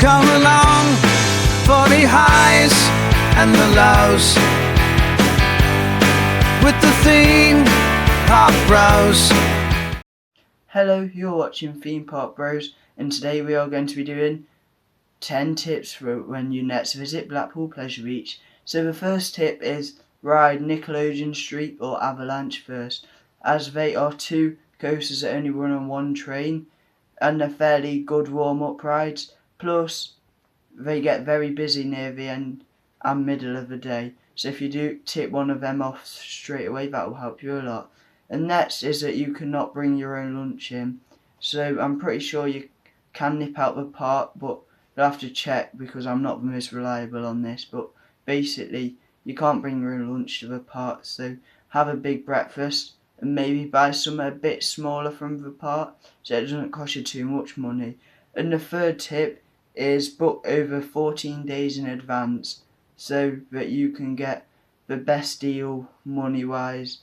come along for the highs and the lows, with the theme Park Bros. Hello, you're watching Theme Park Bros, and today we are going to be doing 10 tips for when you next visit Blackpool Pleasure Beach. So the first tip is ride Nickelodeon Street or Avalanche first, as they are two coasters that only run on one train and they're fairly good warm-up rides, plus they get very busy near the end and middle of the day. So if you do tip one of them off straight away, that will help you a lot. And next is that you cannot bring your own lunch in. So I'm pretty sure you can nip out the park, but you'll have to check because I'm not the most reliable on this. But basically, you can't bring your own lunch to the park. So have a big breakfast and maybe buy something a bit smaller from the park so it doesn't cost you too much money. And the third tip is book over 14 days in advance so that you can get the best deal money wise,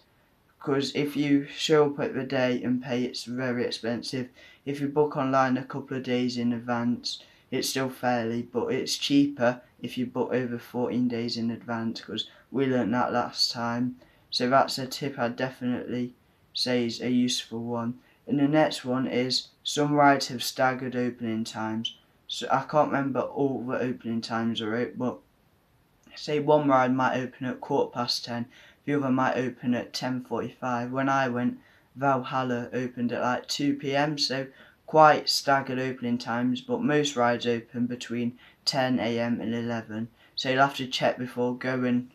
because if you show up at the day and pay, it's very expensive. If you book online a couple of days in advance, it's still fairly, but it's cheaper if you book over 14 days in advance, because we learnt that last time. So that's a tip I'd definitely say is a useful one. And the next one is some rides have staggered opening times. So I can't remember all the opening times are out, but say one ride might open at 10:15, the other might open at 10:45. When I went, Valhalla opened at like 2 PM, so quite staggered opening times, but most rides open between 10 AM and 11. So you'll have to check before getting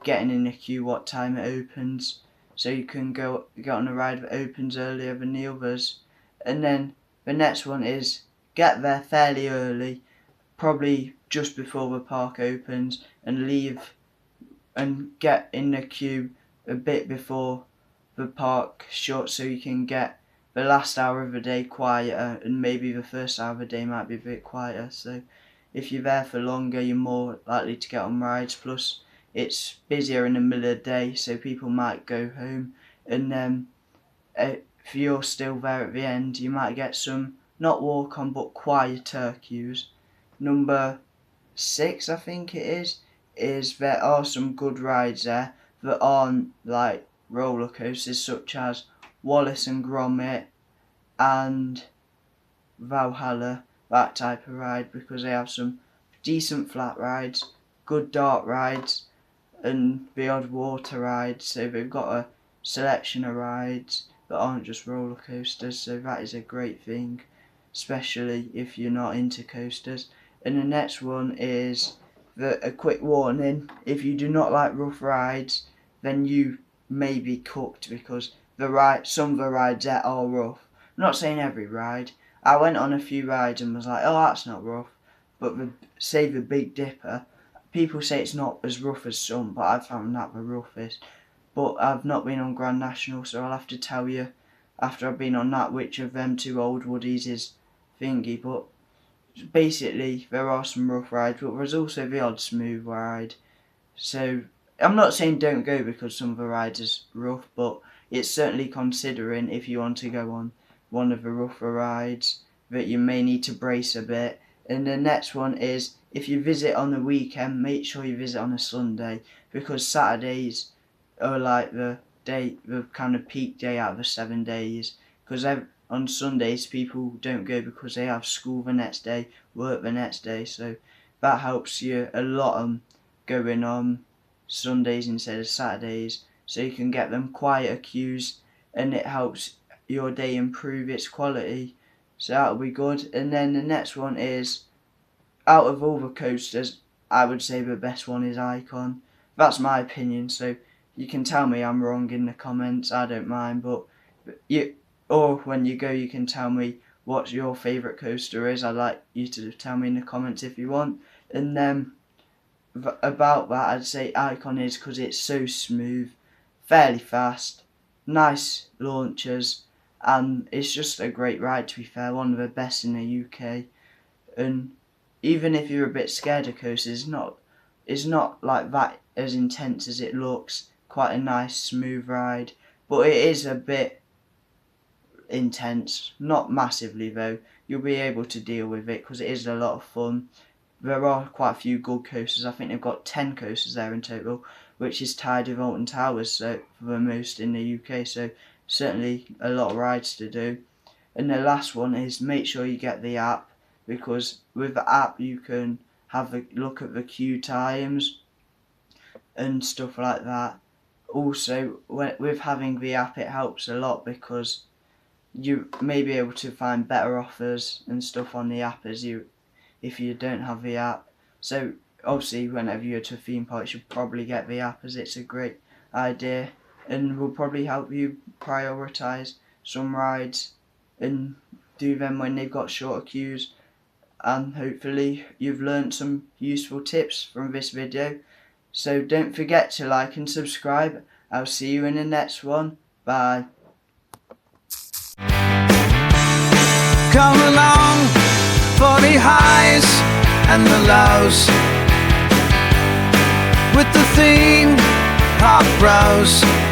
in the queue what time it opens, so you can get on a ride that opens earlier than the others. And then the next one is get there fairly early, probably just before the park opens, and leave and get in the queue a bit before the park shuts so you can get the last hour of the day quieter, and maybe the first hour of the day might be a bit quieter. So if you're there for longer, you're more likely to get on rides, plus it's busier in the middle of the day so people might go home, and then if you're still there at the end you might get some not walk on but quieter queues. Number 6 I think it is there are some good rides there that aren't like roller coasters, such as Wallace and Gromit and Valhalla, that type of ride, because they have some decent flat rides, good dark rides and the odd water rides. So they've got a selection of rides that aren't just roller coasters, so that is a great thing, especially if you're not into coasters. And the next one is a quick warning: if you do not like rough rides, then you may be cooked, because some of the rides there are rough. I'm not saying every ride. I went on a few rides and was like, oh, that's not rough. But say the Big Dipper, people say it's not as rough as some, but I found that the roughest. But I've not been on Grand National, so I'll have to tell you after I've been on that which of them two old woodies is thingy. But basically there are some rough rides, but there's also the odd smooth ride. So I'm not saying don't go because some of the rides is rough, but it's certainly considering if you want to go on one of the rougher rides that you may need to brace a bit. And the next one is, if you visit on the weekend, make sure you visit on a Sunday, because Saturdays are like the kind of peak day out of the 7 days, because on Sundays people don't go because they have school the next day, work the next day, so that helps you a lot on going on Sundays instead of Saturdays, so you can get them quieter queues and it helps your day improve its quality. So that'll be good. And then the next one is, out of all the coasters, I would say the best one is Icon. That's my opinion, so you can tell me I'm wrong in the comments, I don't mind, but or when you go you can tell me what your favourite coaster is. I'd like you to tell me in the comments if you want. And then about that, I'd say Icon is because it's so smooth, fairly fast, nice launchers, and it's just a great ride, to be fair, one of the best in the UK. And even if you're a bit scared of coasters, it's not like that as intense as it looks. Quite a nice smooth ride, but it is a bit intense, not massively though. You'll be able to deal with it because it is a lot of fun. There are quite a few good coasters. I think they've got 10 coasters there in total, which is tied with Alton Towers, so for the most in the UK, so certainly a lot of rides to do. And the last one is make sure you get the app, because with the app you can have a look at the queue times and stuff like that. Also, with having the app, it helps a lot because you may be able to find better offers and stuff on the app if you don't have the app. So obviously, whenever you go to a theme park, you should probably get the app, as it's a great idea and will probably help you prioritise some rides and do them when they've got shorter queues. And hopefully you've learned some useful tips from this video. So don't forget to like and subscribe. I'll see you in the next one. Bye. Come along for the highs and the lows with the theme park bros.